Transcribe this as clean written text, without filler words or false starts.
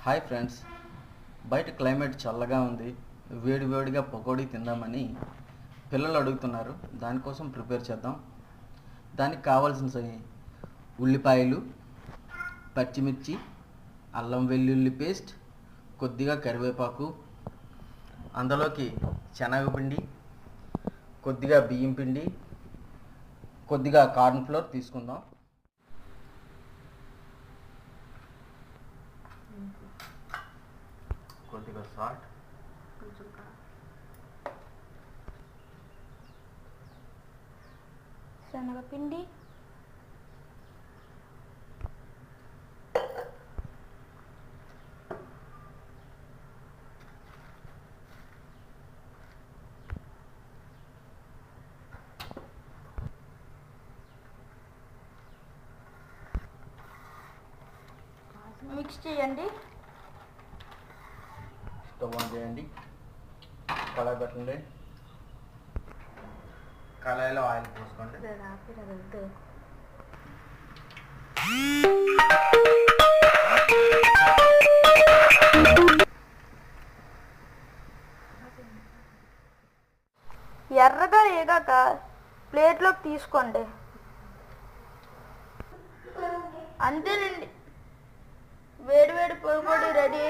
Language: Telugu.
హాయ్ ఫ్రెండ్స్, బయట క్లైమేట్ చల్లగా ఉంది. వేడివేడిగా పకోడీ తిందామని పిల్లలు అడుగుతున్నారు. దానికోసం ప్రిపేర్ చేద్దాం. దానికి కావాల్సిన ఉల్లిపాయలు, పచ్చిమిర్చి, అల్లం వెల్లుల్లి పేస్ట్, కొద్దిగా కరివేపాకు, అందులోకి శనగపిండి, కొద్దిగా బియ్యం పిండి, కొద్దిగా కార్న్ ఫ్లోర్ తీసుకుందాం. కొద్దిగా సాల్ట్, శనగపిండి, మిక్స్ చేయండి. స్టవ్ ఆన్ చేయండి. కళాయి పెట్టండి. కళాయిలో ఆయిల్ పోసుకోండి. ఎర్రగా వేగాక ప్లేట్లోకి తీసుకోండి. అంతేనండి, వేడి వేడి పకోడీ రెడీ.